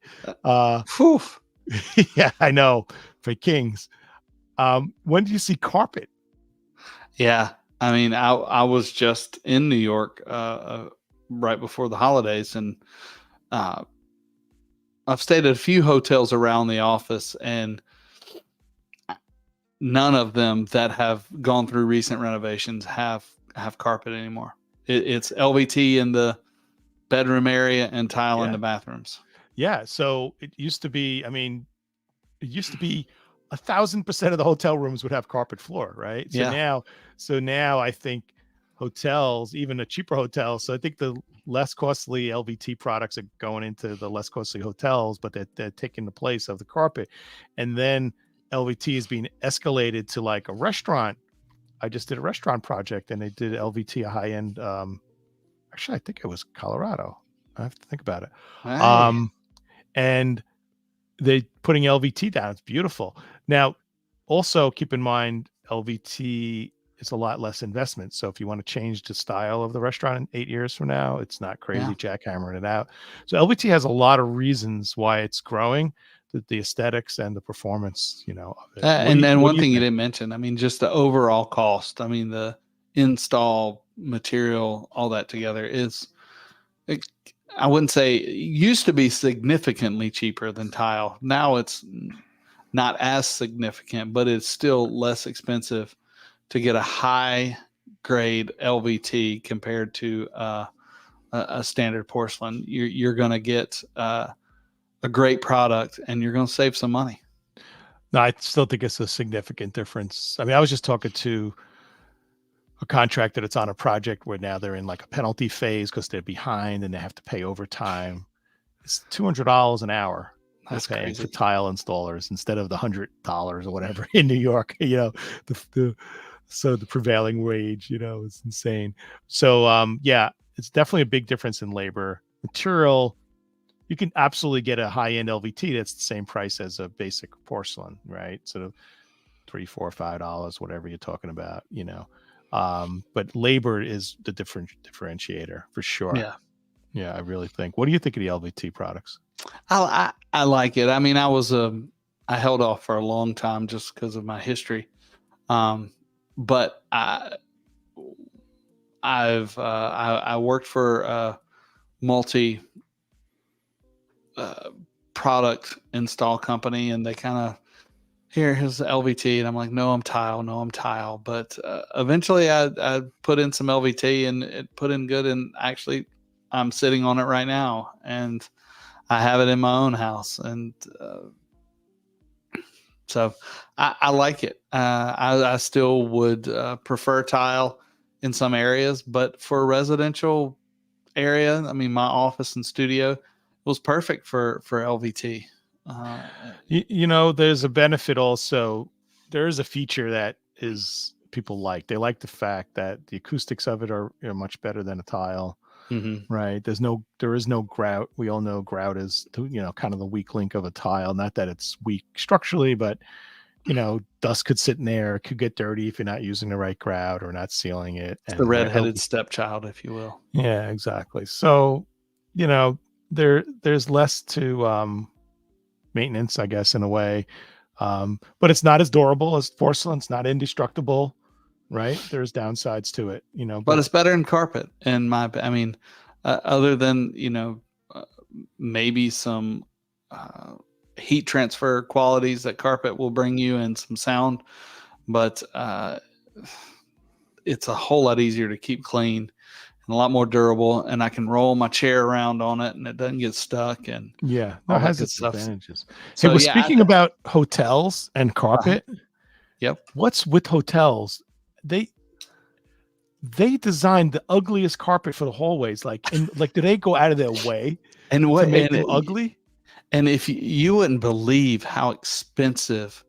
S2: Yeah, I know, for kings. When do you see carpet?
S1: Yeah. I mean, I was just in New York right before the holidays, and uh, I've stayed at a few hotels around the office, and none of them that have gone through recent renovations have carpet anymore. It's LVT in the bedroom area and tile in
S2: Yeah.
S1: the bathrooms.
S2: Yeah. So it used to be, I mean, it used to be 1,000% of the hotel rooms would have carpet floor, right?
S1: Yeah.
S2: So now I think hotels, even a cheaper hotel. So I think the less costly LVT products are going into the less costly hotels, but they're taking the place of the carpet. And then LVT is being escalated to like a restaurant. I just did a restaurant project and they did LVT, a high end. Actually, I think it was Colorado. I have to think about it.
S1: Hey.
S2: Um, and they putting LVT down. It's beautiful. Now, also keep in mind, LVT is a lot less investment. So if you want to change the style of the restaurant in 8 years from now, it's not
S1: Yeah.
S2: crazy jackhammering it out. So LVT has a lot of reasons why it's growing, the aesthetics and the performance, of it.
S1: And
S2: What
S1: one
S2: do you
S1: thing you
S2: think?
S1: didn't mention, I mean, just the overall cost. I mean, the install material, all that together is, it, I wouldn't say it used to be significantly cheaper than tile. Now it's not as significant, but it's still less expensive to get a high grade LVT compared to a standard porcelain. You're going to get a great product, and you're going to save some money.
S2: No, I still think it's a significant difference. I mean, I was just talking to a contractor that's on a project where now they're in like a penalty phase because they're behind and they have to pay overtime. It's $200 an hour they're
S1: That's
S2: paying for
S1: crazy.
S2: tile installers instead of the $100 or whatever in New York. So the prevailing wage, is insane. So yeah, it's definitely a big difference in labor. Material, you can absolutely get a high-end LVT that's the same price as a basic porcelain, right? So $3, $4, $5, whatever you're talking about, but labor is the differentiator for sure.
S1: Yeah.
S2: Yeah, I really think. What do you think of the LVT products?
S1: I like it. I mean, I held off for a long time just because of my history. But I worked for a multi product install company, and they kind of, here's the LVT, and I'm like, no, I'm tile. But eventually, I put in some LVT, and it put in good. And actually, I'm sitting on it right now, and I have it in my own house, and so I like it. I still would prefer tile in some areas, but for a residential area, I mean, my office and studio was perfect for LVT. Uh,
S2: There's a benefit also. There is a feature that is people like. They like the fact that the acoustics of it are much better than a tile.
S1: mhm.
S2: Right. There is no grout. We all know grout is, kind of the weak link of a tile. Not that it's weak structurally, but, dust could sit in there, could get dirty if you're not using the right grout or not sealing it.
S1: It's the
S2: And where
S1: redheaded
S2: LV
S1: stepchild, if you will.
S2: yeah, exactly. So, there's less to maintenance, I guess, in a way. But it's not as durable as porcelain. It's not indestructible, right? There's downsides to it,
S1: But
S2: but
S1: it's better than carpet, I mean, other than uh, maybe some heat transfer qualities that carpet will bring you and some sound, but it's a whole lot easier to keep clean and a lot more durable. And I can roll my chair around on it, and it doesn't get stuck and
S2: yeah, no,
S1: all
S2: it
S1: that
S2: has
S1: good
S2: its
S1: stuff.
S2: advantages. Hey,
S1: So
S2: we're
S1: yeah,
S2: speaking about hotels and carpet.
S1: yep.
S2: What's with hotels? They designed the ugliest carpet for the hallways. Do they go out of their way
S1: And
S2: to
S1: what
S2: make them ugly?
S1: and if you wouldn't believe how expensive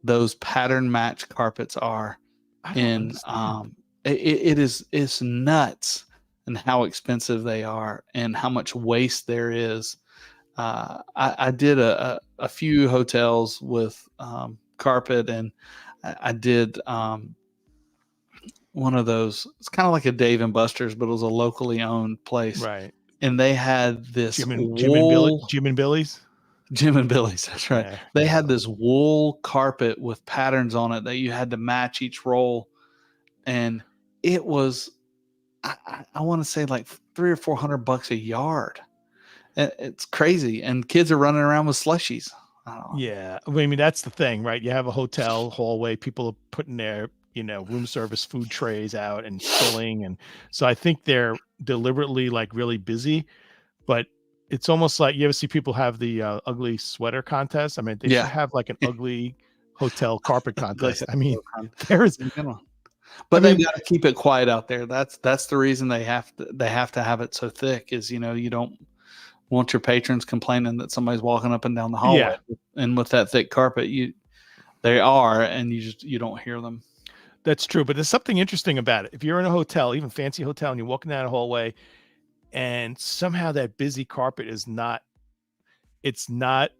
S1: those pattern match carpets are
S2: I don't
S1: in
S2: understand.
S1: it's nuts, and how expensive they are and how much waste there is. I did a few hotels with carpet, and I did one of those. It's kind of like a Dave and Buster's, but it was a locally owned place,
S2: Right.
S1: and they had this
S2: Jim and
S1: wool.
S2: Billy's.
S1: Jim and Billy's, that's right.
S2: Yeah,
S1: They
S2: yeah.
S1: had this wool carpet with patterns on it that you had to match each roll, and it was I want to say like $300 or $400 a yard. It's crazy, and kids are running around with slushies.
S2: Yeah. I mean, that's the thing, right? You have a hotel hallway, people are putting their, room service food trays out and filling. And so I think they're deliberately like really busy, but it's almost like you ever see people have the ugly sweater contest. I mean, they should
S1: Yeah,
S2: have like an ugly hotel carpet
S1: like
S2: contest.
S1: a
S2: I mean,
S1: little con-
S2: there's,
S1: good one.
S2: I
S1: But they've
S2: mean,
S1: got to keep it quiet out there. That's the reason they have to have it so thick. Is you don't want your patrons complaining that somebody's walking up and down the hallway,
S2: yeah,
S1: and with that thick carpet, they are, and you don't hear them.
S2: that's true. But there's something interesting about it. If you're in a hotel, even fancy hotel, and you're walking down a hallway and somehow that busy carpet is not, it's not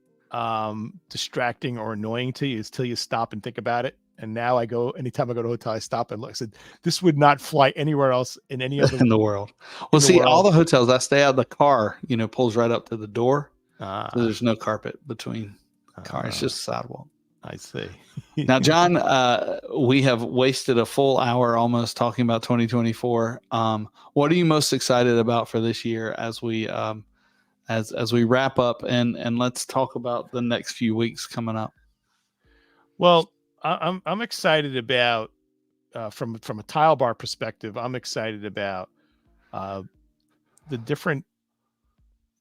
S2: distracting or annoying to you until you stop and think about it. And now anytime I go to a hotel, I stop and look. I said, this would not fly anywhere else in any other
S1: In the world. Well,
S2: in the
S1: see, all
S2: world.
S1: the hotels I stay out of the car, pulls right up to the door, so
S2: Ah,
S1: there's no carpet between the car. It's
S2: ah,
S1: just a sidewalk.
S2: I see.
S1: Now, John, we have wasted a full hour almost talking about 2024. What are you most excited about for this year as we as we wrap up, and let's talk about the next few weeks coming up?
S2: Well, I'm excited about from a tile bar perspective. I'm excited about uh, the different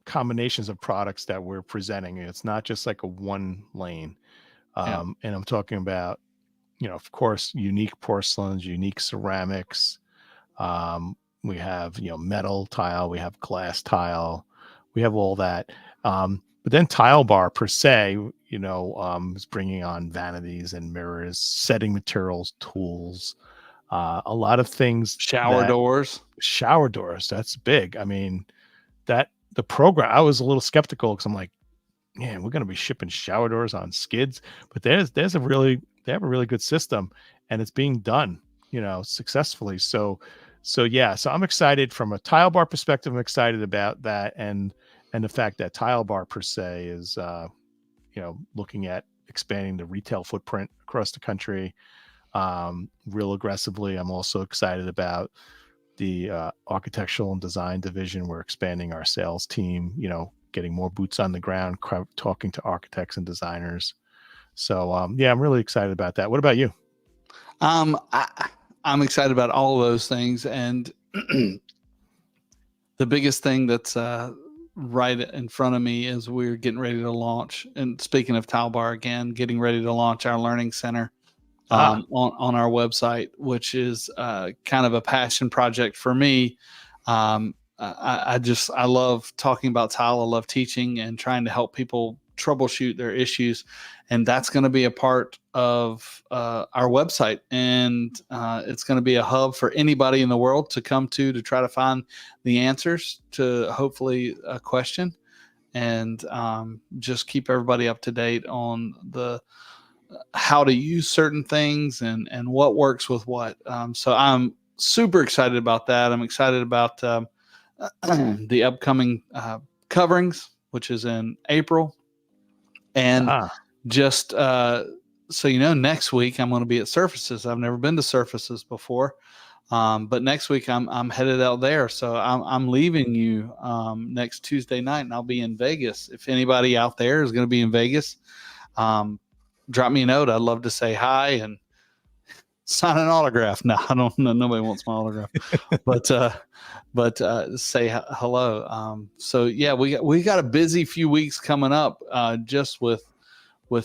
S2: combinations of products that we're presenting. It's not just like a one lane.
S1: Yeah.
S2: And I'm talking about, of course, unique porcelains, unique ceramics. We have, metal tile, we have glass tile, we have all that. But then Tile Bar per se, is bringing on vanities and mirrors, setting materials, tools, a lot of things.
S1: Shower doors.
S2: Shower doors, that's big. I mean, the program, I was a little skeptical because I'm like, man, we're going to be shipping shower doors on skids, but they have a really good system, and it's being done, successfully. So yeah, so I'm excited from a Tile Bar perspective. I'm excited about that, and the fact that Tile Bar per se is, looking at expanding the retail footprint across the country, real aggressively. I'm also excited about the architectural and design division. We're expanding our sales team, getting more boots on the ground, talking to architects and designers. So yeah, I'm really excited about that. What about you?
S1: I'm excited about all of those things, and the biggest thing that's right in front of me is we're getting ready to launch. And speaking of Tile Bar again, getting ready to launch our learning center on our website, which is kind of a passion project for me. I love talking about tile. I love teaching and trying to help people troubleshoot their issues, and that's going to be a part of our website, and it's going to be a hub for anybody in the world to come to try to find the answers to hopefully a question, and just keep everybody up to date on the how to use certain things and what works with what. So I'm super excited about that. I'm excited about the upcoming coverings, which is in April. And just so you know, next week I'm going to be at Surfaces. I've never been to Surfaces before, but next week I'm headed out there. So I'm leaving you next Tuesday night, and I'll be in Vegas. If anybody out there is going to be in Vegas, drop me a note. I'd love to say hi and sign an autograph. No, I don't know. Nobody wants my autograph, but say hello. So yeah, we got a busy few weeks coming up, just with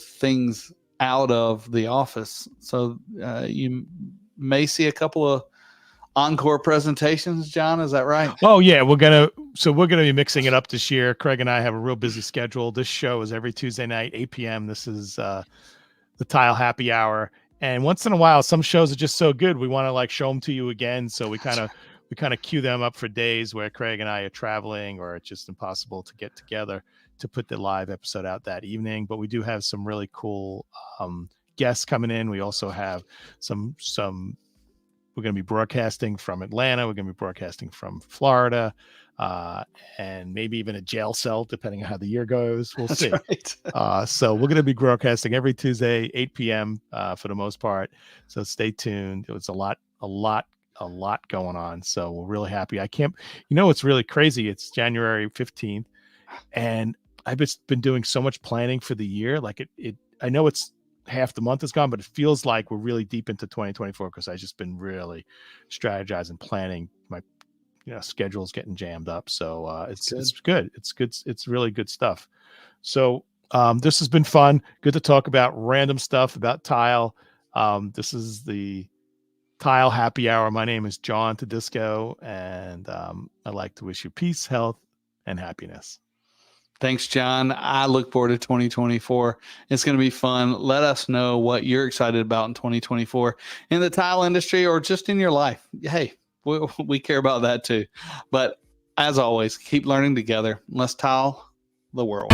S1: things out of the office. So you may see a couple of encore presentations. John, is that right?
S2: Oh yeah, we're gonna be mixing it up this year. Craig and I have a real busy schedule. This show is every Tuesday night, 8 p.m. This is the Tile Happy Hour. And once in a while, some shows are just so good, we want to like show them to you again. So we kind of queue them up for days where Craig and I are traveling, or it's just impossible to get together to put the live episode out that evening. But we do have some really cool guests coming in. We also have some we're going to be broadcasting from Atlanta. We're going to be broadcasting from Florida, and maybe even a jail cell, depending on how the year goes. We'll
S1: That's
S2: see.
S1: right.
S2: So we're going to be broadcasting every Tuesday, 8 p.m. For the most part. So stay tuned. It was a lot going on. So we're really happy. I can't, it's really crazy. It's January 15th, and I've just been doing so much planning for the year. Like I know it's half the month is gone, but it feels like we're really deep into 2024 because I've just been really strategizing, planning. My schedule's getting jammed up. So it's good. It's good. It's really good stuff. So this has been fun. Good to talk about random stuff about tile. This is the Tile Happy Hour. My name is John Tedisco, and I'd like to wish you peace, health, and happiness.
S1: Thanks, John. I look forward to 2024. It's going to be fun. Let us know what you're excited about in 2024 in the tile industry or just in your life. Hey, we care about that too. But as always, keep learning together. Let's tile the world.